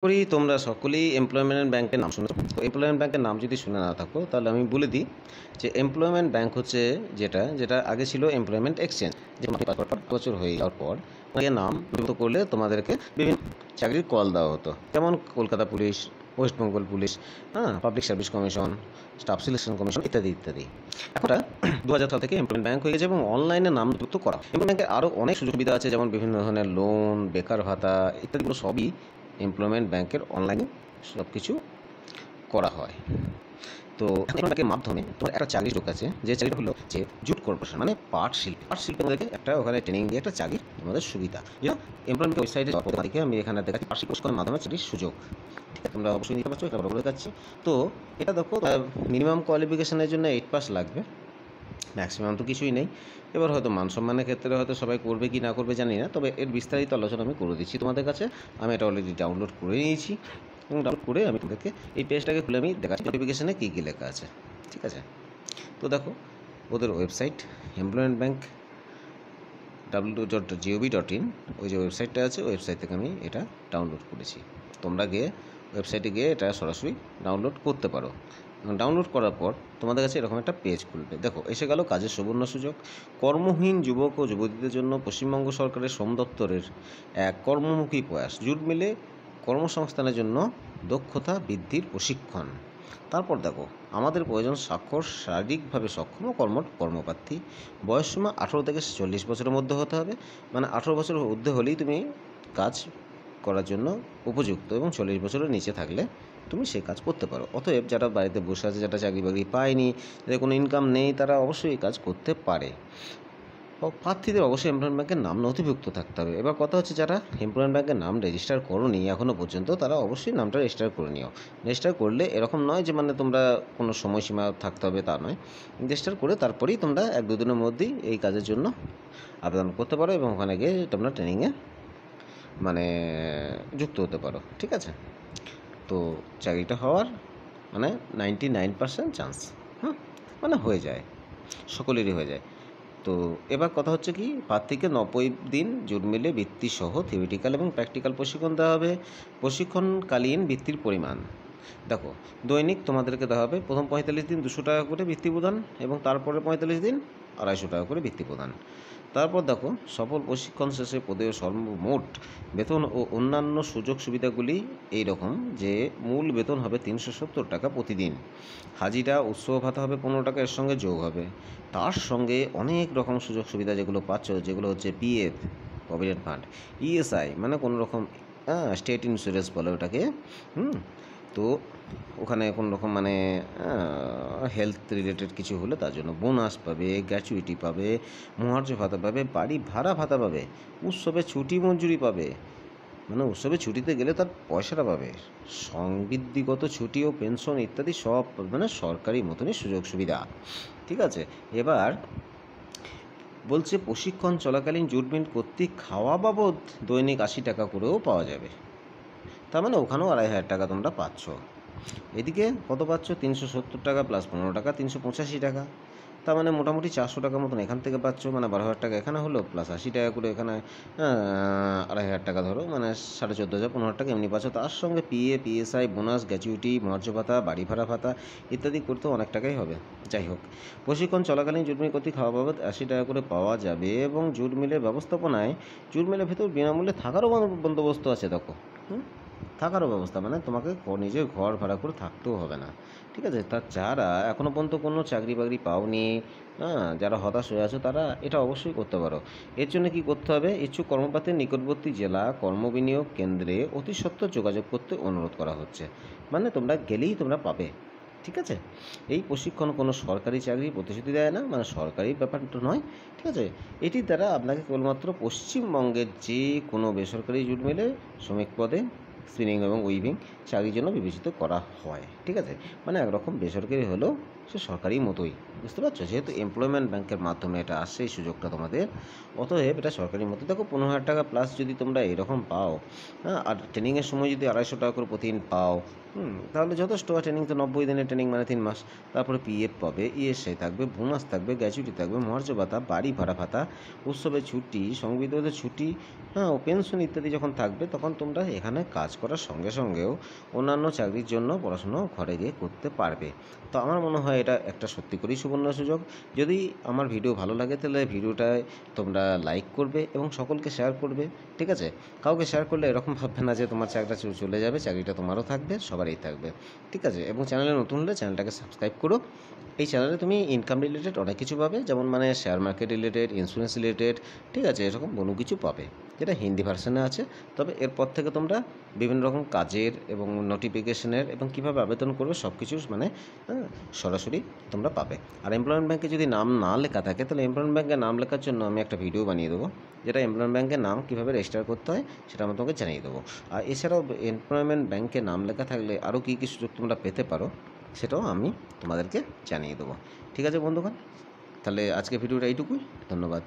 করি তোমরা সকলেই এমপ্লয়মেন্ট ব্যাংকের নাম শুনেছো। তো এমপ্লয়মেন্ট ব্যাংকের নাম যদি শুনে না থাকো তাহলে আমি বলে দিই যে এমপ্লয়মেন্ট ব্যাংক হচ্ছে যেটা আগে ছিল এমপ্লয়মেন্ট এক্সচেঞ্জ। যে 5 বছর হয়ে যাওয়ার পর এর নাম বিভক্ত করলে তোমাদেরকে বিভিন্ন চাকরির কল দেওয়া হতো, যেমন Kolkata police, West Bengal police, public service commission, staff selection commission ইত্যাদি ইত্যাদি। এখন 2000 সাল থেকে এমপ্লয়মেন্ট ব্যাংক হয়ে গেছে এবং অনলাইনে নাম যুক্ত করা। এমপ্লয়মেন্ট ব্যাংকে আরও অনেক সুযোগ সুবিধা আছে, যেমন বিভিন্ন ধরনের লোন, বেকার ভাতা ইত্যাদিগুলো সবই এমপ্লয়মেন্ট ব্যাংকের অনলাইনে সব কিছু করা হয়। তো ব্যাংকের মাধ্যমে তোমার একটা চাকরি সুযোগ আছে, যে চাকরিটা হলো যে জুট কর্পোরেশন, মানে পাট শিল্পে আমাদেরকে একটা ওখানে ট্রেনিং দিয়ে একটা চাকরি আমাদের সুবিধা, যেটা এমপ্লয়মেন্ট ওয়েবসাইটে তোমাদেরকে আমি এখানে দেখাচ্ছি বার্ষিক কোর্সের মাধ্যমে চাকরির সুযোগ। ঠিক আছে, তোমরা অবশ্যই নিতে পারছো, এটা বলে দেখাচ্ছি। তো এটা দেখো, মিনিমাম কোয়ালিফিকেশনের জন্য 8 পাস লাগবে, ম্যাক্সিমাম তো কিছুই নেই। এবার হয়তো মান সম্মানের ক্ষেত্রে হয়তো সবাই করবে কি না করবে জানি না, তবে এর বিস্তারিত আলোচনা আমি করে দিচ্ছি তোমাদের কাছে। আমি এটা অলরেডি ডাউনলোড করে নিয়েছি এবং ডাউনলোড করে আমি তোমাদেরকে এই পেজটাকে খুলে আমি দেখাচ্ছি নোটিফিকেশনে কী কী লেখা আছে। ঠিক আছে, তো দেখো ওদের ওয়েবসাইট এমপ্লয়মেন্ট ব্যাংক www.gov.in, ওই যে ওয়েবসাইটটা আছে, ওয়েবসাইট থেকে আমি এটা ডাউনলোড করেছি। তোমরা গিয়ে ওয়েবসাইটে গিয়ে এটা সরাসরি ডাউনলোড করতে পারো। ডাউনলোড করার পর তোমাদের কাছে এরকম একটা পেজ খুলবে। দেখো এসে গেল কাজের সুবর্ণ সুযোগ। কর্মহীন যুবক ও যুবতীদের জন্য পশ্চিমবঙ্গ সরকারের শ্রম দপ্তরের এক কর্মমুখী প্রয়াস, জুট মিলে কর্মসংস্থানের জন্য দক্ষতা বৃদ্ধির প্রশিক্ষণ। তারপর দেখো, আমাদের প্রয়োজন স্বাক্ষর শারীরিকভাবে সক্ষম ও কর্মপ্রার্থী। বয়সসীমা 18 থেকে 40 বছরের মধ্যে হতে হবে, মানে 18 বছরের ঊর্ধ্বে হলেই তুমি কাজ করার জন্য উপযুক্ত, এবং 40 বছরের নিচে থাকলে তুমি সেই কাজ করতে পারো। অতএব যারা বাড়িতে বসে আছে, যারা চাকরি বাকরি পায়নি, যাদের কোনো ইনকাম নেই, তারা অবশ্যই এই কাজ করতে পারে। প্রার্থীদের অবশ্যই এমপ্লয়মেন্ট ব্যাংকের নাম নথিভুক্ত থাকতে হবে। এবার কথা হচ্ছে, যারা এমপ্লয়মেন্ট ব্যাংকের নাম রেজিস্টার করোনি এখনও পর্যন্ত, তারা অবশ্যই নামটা রেজিস্টার করে নিও। রেজিস্টার করলে এরকম নয় যে মানে তোমরা কোনো সময়সীমা থাকতে হবে, তা নয়। রেজিস্টার করে তারপরেই তোমরা 1-2 দিনের মধ্যেই এই কাজের জন্য আবেদন করতে পারো এবং ওখানে গিয়ে তোমরা ট্রেনিংয়ে মানে যুক্ত হতে পারো। ঠিক আছে, তো চাকরিটা হওয়ার মানে 99% চান্স, মানে হয়ে যায়, সকলেরই হয়ে যায়। তো এবার কথা হচ্ছে কি, প্রার্থীকে 90 দিন জুট মিলে বৃত্তিসহ থিওরিটিক্যাল এবং প্র্যাকটিক্যাল প্রশিক্ষণ দেওয়া হবে। প্রশিক্ষণকালীন বৃত্তির পরিমাণ দেখো, দৈনিক তোমাদেরকে দেওয়া হবে প্রথম 45 দিন 200 টাকা করে বৃত্তি প্রদান, এবং তারপরে 45 দিন 250 টাকা করে বৃত্তি প্রদান। তারপর দেখো, সফল প্রশিক্ষণ শেষে পদীয় সর্বমোট বেতন ও অন্যান্য সুযোগ সুবিধাগুলি এই রকম যে, মূল বেতন হবে 370 টাকা প্রতিদিন, হাজিরা উৎসব ভাতা হবে 15 টাকা এর সঙ্গে যোগ হবে। তার সঙ্গে অনেক রকম সুযোগ সুবিধা যেগুলো পাচ্ছ, যেগুলো হচ্ছে পিএফ, প্রভিডেন্ট ফান্ড, ইএসআই মানে কোনো রকম স্টেট ইন্স্যুরেন্স বলে ওটাকে, তো ওখানে কোনো রকম মানে হেলথ রিলেটেড কিছু হলে তার জন্য বোনাস পাবে, গ্র্যাচুইটি পাবে, মুআবজা ভাতা পাবে, বাড়ি ভাড়া ভাতা পাবে, উৎসবে ছুটি মঞ্জুরি পাবে, মানে উৎসবে ছুটিতে গেলে তার পয়সাটা পাবে, সংবিধিগত ছুটি ও পেনশন ইত্যাদি সব মানে সরকারি মতনই সুযোগ সুবিধা। ঠিক আছে, এবার বলছে প্রশিক্ষণ চলাকালীন জুট মিল কর্তৃক খাওয়া বাবদ দৈনিক 80 টাকা করেও পাওয়া যাবে। তার মানে ওখানেও 2,500 টাকা তোমরা পাচ্ছ। এদিকে কত পাচ্ছ, 370 টাকা প্লাস 15 টাকা 385 টাকা। তার মানে মোটামুটি 400 টাকার মতন এখান থেকে পাচ্ছ, মানে 12,000 টাকা এখানে হলো, প্লাস 80 টাকা করে এখানে 2,500 টাকা ধরো, মানে 14,500 15 টাকা এমনি পাচ্ছ। তার সঙ্গে পিএ, পিএসআই, বোনাস, গ্র্যাচুইটি, মুআবজা ভাতা, বাড়ি ভাড়া ভাতা ইত্যাদি করতে অনেক টাকাই হবে। যাই হোক, প্রশিক্ষণ চলাকালীন জুট মিল কর্তৃক খাওয়া বাবদ 80 টাকা করে পাওয়া যাবে, এবং জুট মিলের ব্যবস্থাপনায় জুট মিলের ভেতর বিনামূল্যে থাকারও বন্দোবস্ত আছে। দেখো, থাকারও ব্যবস্থা, মানে তোমাকে নিজের ঘর ভাড়া করে থাকতেও হবে না। ঠিক আছে, তা যারা এখনও পর্যন্ত কোনো চাকরি বাকরি পাওনি, যারা হতাশ হয়ে আছো, তারা এটা অবশ্যই করতে পারো। এর জন্য কী করতে হবে, ইচ্ছুক কর্মপ্রার্থীর নিকটবর্তী জেলা কর্মবিনিয়োগ কেন্দ্রে অতি সত্বর যোগাযোগ করতে অনুরোধ করা হচ্ছে, মানে তোমরা গেলেই তোমরা পাবে। ঠিক আছে, এই প্রশিক্ষণ কোনো সরকারি চাকরির প্রতিশ্রুতি দেয় না, মানে সরকারি ব্যাপারটা নয়। ঠিক আছে, এটির দ্বারা আপনাকে কেবলমাত্র পশ্চিমবঙ্গের যে কোনো বেসরকারি জুট মিলে শ্রমিক পদে স্পিনিং এবং উইভিং চাকরির জন্য বিবেচিত করা হয়। ঠিক আছে, মানে একরকম বেসরকারি হলেও সে সরকারি মতোই, বুঝতে পারছো? যেহেতু এমপ্লয়মেন্ট ব্যাংকের মাধ্যমে এটা আসছে এই সুযোগটা তোমাদের, অতএব এটা সরকারি মতো। দেখো 15,000 টাকা প্লাস যদি তোমরা এরকম পাও, হ্যাঁ, আর ট্রেনিংয়ের সময় যদি 250 টাকা করে প্রতিদিন পাও, তাহলে যথেষ্ট। ট্রেনিং তো 90 দিনের ট্রেনিং, মানে 3 মাস। তারপরে পিএফ পাবে, ইএসআই থাকবে, বোনাস থাকবে, গ্র্যাচুইটি থাকবে, মহার্ঘ ভাতা, বাড়ি ভাড়া ভাতা, উৎসবের ছুটি, সংবিধিবদ্ধ ছুটি, হ্যাঁ, ও পেনশন ইত্যাদি যখন থাকবে, তখন তোমরা এখানে কাজ করার সঙ্গে সঙ্গেও অন্যান্য চাকরির জন্য পড়াশুনো ঘরে গিয়ে করতে পারবে। তো আমার মনে হয় এটা একটা সত্যি করেই সুবর্ণ সুযোগ। যদি আমার ভিডিও ভালো লাগে তাহলে ভিডিওটায় তোমরা লাইক করবে এবং সকলকে শেয়ার করবে, ঠিক আছে? কাউকে শেয়ার করলে এরকম ভাববে না যে তোমার চাকরিটা চলে যাবে, চাকরিটা তোমারও থাকবে, সবারই থাকবে, ঠিক আছে? এবং চ্যানেলে নতুন হলে চ্যানেলটাকে সাবস্ক্রাইব করো। এই চ্যানেলে তুমি ইনকাম রিলেটেড অনেক কিছু পাবে, যেমন মানে share market related, insurance related, ঠিক আছে? এরকম কোনো কিছু পাবে, যেটা হিন্দি ভার্সনে আছে। তবে এরপর থেকে তোমরা বিভিন্ন রকম কাজের এবং নোটিফিকেশনের এবং কীভাবে আবেদন করবে সব কিছু মানে সরাসরি তোমরা পাবে। আর এমপ্লয়মেন্ট ব্যাংকে যদি নাম না লেখা থাকে, তাহলে এমপ্লয়মেন্ট ব্যাংকে নাম লেখার জন্য আমি একটা ভিডিও বানিয়ে দেবো, যেটা এমপ্লয়মেন্ট ব্যাংকের নাম কীভাবে রেজিস্টার করতে হয় সেটা আমি তোমাকে জানিয়ে দেবো। আর এছাড়াও এমপ্লয়মেন্ট ব্যাংকে নাম লেখা থাকলে আরও কী কী সুযোগ তোমরা পেতে পারো সেটাও আমি তোমাদেরকে জানিয়ে দেবো। ঠিক আছে বন্ধুগণ, তাহলে আজকে ভিডিওটা এইটুকুই। ধন্যবাদ।